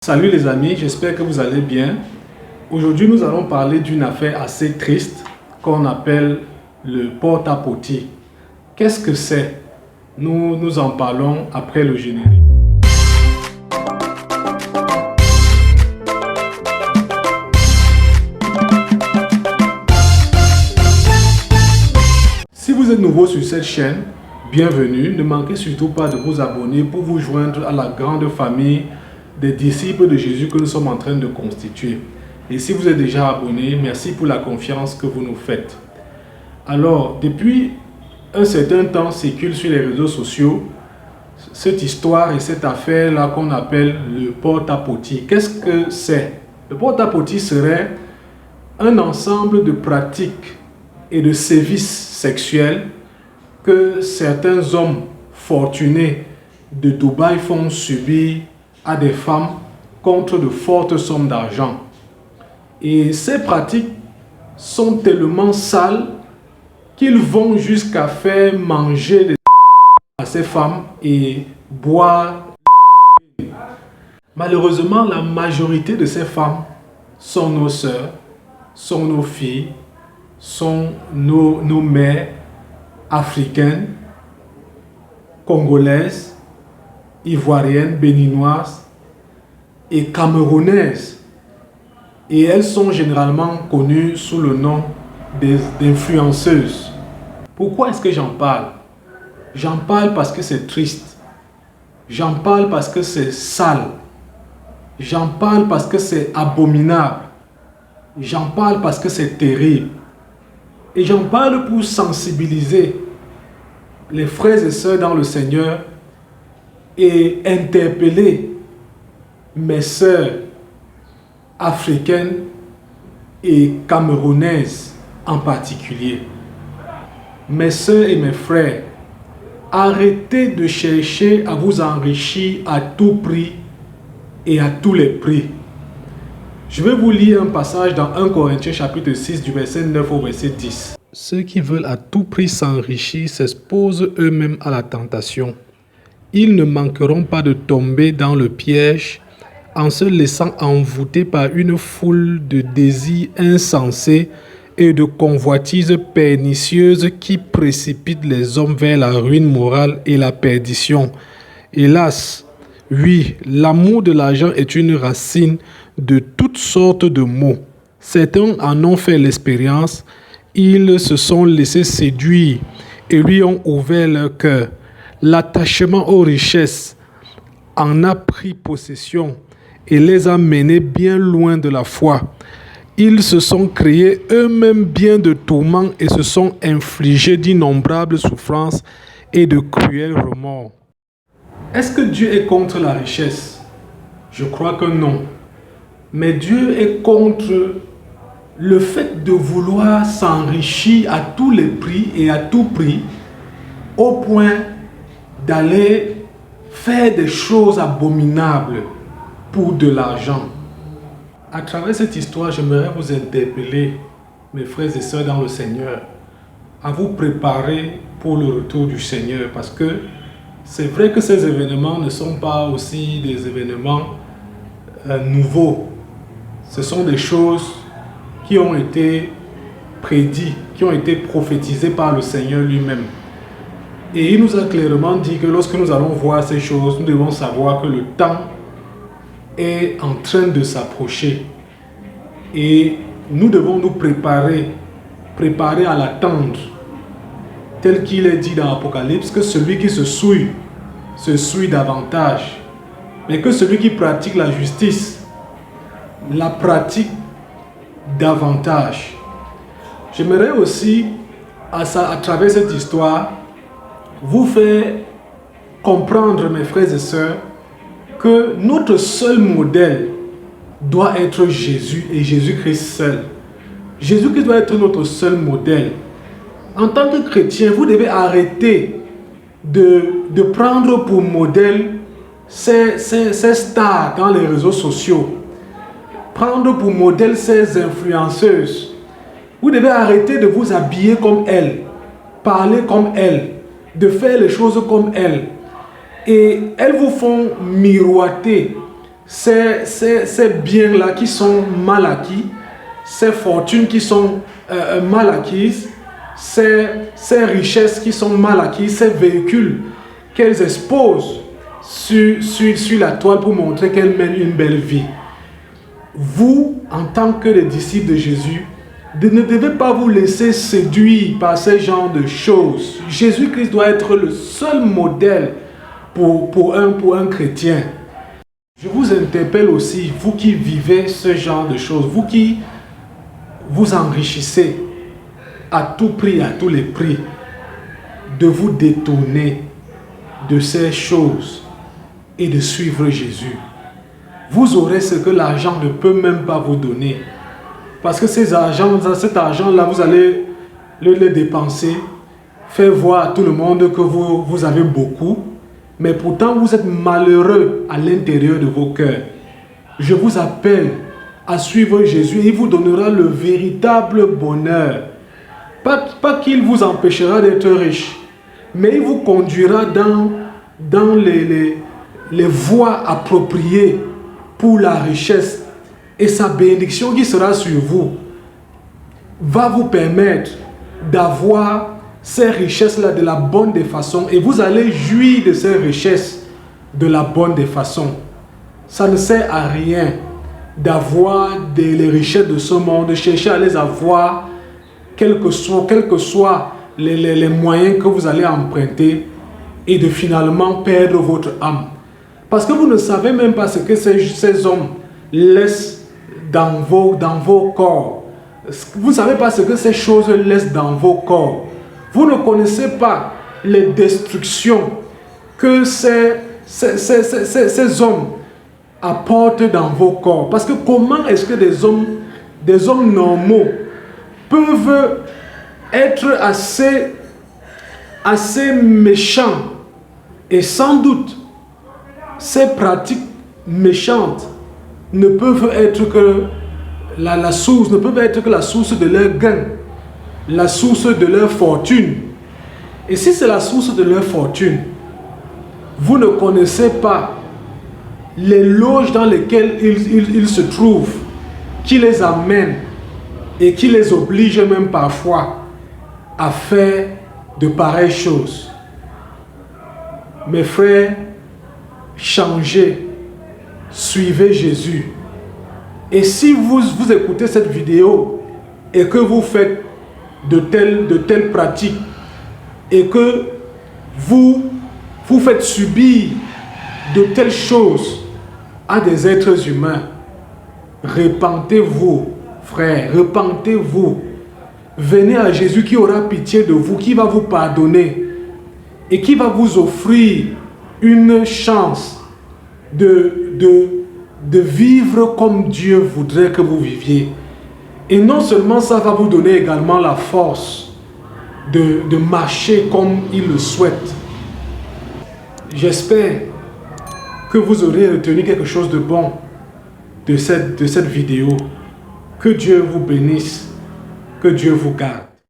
Salut les amis, j'espère que vous allez bien. Aujourd'hui, nous allons parler d'une affaire assez triste qu'on appelle le porte-à-potier. Qu'est-ce que c'est? Nous en parlons après le générique. Si vous êtes nouveau sur cette chaîne, bienvenue. Ne manquez surtout pas de vous abonner pour vous joindre à la grande famille des disciples de Jésus que nous sommes en train de constituer. Et si vous êtes déjà abonné, merci pour la confiance que vous nous faites. Alors, depuis un certain temps, circule sur les réseaux sociaux cette histoire et cette affaire-là qu'on appelle le porte-à-potier. Qu'est-ce que c'est? Le porte-à-potier serait un ensemble de pratiques et de sévices sexuels que certains hommes fortunés de Dubaï font subir à des femmes contre de fortes sommes d'argent. Et ces pratiques sont tellement sales qu'ils vont jusqu'à faire manger à ces femmes et boire. Malheureusement, la majorité de ces femmes sont nos sœurs, sont nos filles, sont nos mères africaines, congolaises, ivoiriennes, béninoises et camerounaises. Et elles sont généralement connues sous le nom d'influenceuses. Pourquoi est-ce que j'en parle? J'en parle parce que c'est triste. J'en parle parce que c'est sale. J'en parle parce que c'est abominable. J'en parle parce que c'est terrible. Et j'en parle pour sensibiliser les frères et sœurs dans le Seigneur et interpeller mes sœurs africaines et camerounaises en particulier. Mes sœurs et mes frères, arrêtez de chercher à vous enrichir à tout prix et à tous les prix. Je vais vous lire un passage dans 1 Corinthiens chapitre 6 du verset 9 au verset 10. Ceux qui veulent à tout prix s'enrichir s'exposent eux-mêmes à la tentation. Ils ne manqueront pas de tomber dans le piège en se laissant envoûter par une foule de désirs insensés et de convoitises pernicieuses qui précipitent les hommes vers la ruine morale et la perdition. Hélas, oui, l'amour de l'argent est une racine de toutes sortes de maux. Certains en ont fait l'expérience, ils se sont laissés séduire et lui ont ouvert leur cœur. L'attachement aux richesses en a pris possession et les a menés bien loin de la foi. Ils se sont créés eux-mêmes bien de tourments et se sont infligés d'innombrables souffrances et de cruels remords. Est-ce que Dieu est contre la richesse? Je crois que non. Mais Dieu est contre le fait de vouloir s'enrichir à tous les prix et à tout prix au point d'aller faire des choses abominables pour de l'argent. À travers cette histoire, j'aimerais vous interpeller, mes frères et sœurs dans le Seigneur, à vous préparer pour le retour du Seigneur, parce que c'est vrai que ces événements ne sont pas aussi des événements nouveaux. Ce sont des choses qui ont été prédites, qui ont été prophétisées par le Seigneur lui-même. Et il nous a clairement dit que lorsque nous allons voir ces choses, nous devons savoir que le temps est en train de s'approcher. Et nous devons nous préparer à l'attendre. Tel qu'il est dit dans l'Apocalypse, que celui qui se souille davantage. Mais que celui qui pratique la justice, la pratique davantage. J'aimerais aussi, à travers cette histoire, vous faire comprendre, mes frères et sœurs, que notre seul modèle doit être Jésus et Jésus-Christ seul. Jésus-Christ doit être notre seul modèle. En tant que chrétien, vous devez arrêter de prendre pour modèle ces stars dans les réseaux sociaux. Prendre pour modèle ces influenceuses. Vous devez arrêter de vous habiller comme elles, parler comme elles, de faire les choses comme elles. Et elles vous font miroiter ces biens-là qui sont mal acquis, ces fortunes qui sont mal acquises, ces richesses qui sont mal acquises, ces véhicules qu'elles exposent sur la toile pour montrer qu'elles mènent une belle vie. Vous, en tant que les disciples de Jésus, ne devez pas vous laisser séduire par ce genre de choses. Jésus-Christ doit être le seul modèle pour un chrétien. Je vous interpelle aussi, vous qui vivez ce genre de choses, vous qui vous enrichissez à tout prix, à tous les prix, de vous détourner de ces choses et de suivre Jésus. Vous aurez ce que l'argent ne peut même pas vous donner. Parce que cet argent-là, vous allez le dépenser, faire voir à tout le monde que vous avez beaucoup, mais pourtant vous êtes malheureux à l'intérieur de vos cœurs. Je vous appelle à suivre Jésus et il vous donnera le véritable bonheur. Pas qu'il vous empêchera d'être riche, mais il vous conduira dans les voies appropriées pour la richesse. Et sa bénédiction qui sera sur vous va vous permettre d'avoir ces richesses-là de la bonne des façons. Et vous allez jouir de ces richesses de la bonne des façons. Ça ne sert à rien d'avoir les richesses de ce monde, de chercher à les avoir, quels que soient les moyens que vous allez emprunter, et de finalement perdre votre âme. Parce que vous ne savez même pas ce que ces hommes laissent dans vos corps. Vous ne savez pas ce que ces choses laissent dans vos corps. Vous ne connaissez pas les destructions que ces hommes apportent dans vos corps. Parce que comment est-ce que des hommes normaux peuvent être assez méchants, et sans doute ces pratiques méchantes ne peuvent être que la source de leur gain, la source de leur fortune. Et si c'est la source de leur fortune, vous ne connaissez pas les loges dans lesquelles ils se trouvent, qui les amènent et qui les obligent même parfois à faire de pareilles choses. Mes frères, changez. Suivez Jésus. Et si vous écoutez cette vidéo et que vous faites de telles pratiques et que vous faites subir de telles choses à des êtres humains, repentez-vous, frères, repentez-vous. Venez à Jésus qui aura pitié de vous, qui va vous pardonner et qui va vous offrir une chance de vivre comme Dieu voudrait que vous viviez. Et non seulement ça va vous donner également la force de marcher comme il le souhaite. J'espère que vous aurez retenu quelque chose de bon de cette vidéo. Que Dieu vous bénisse, que Dieu vous garde.